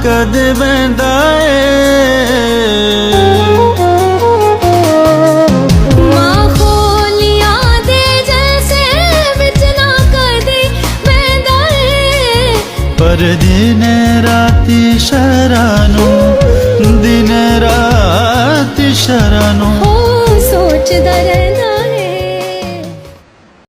कदे वैंदा ए। मां खोलिया दे जैसे विच ना कदे वैंदा ए। पर दिन राती शरानू, दिन राती शरानू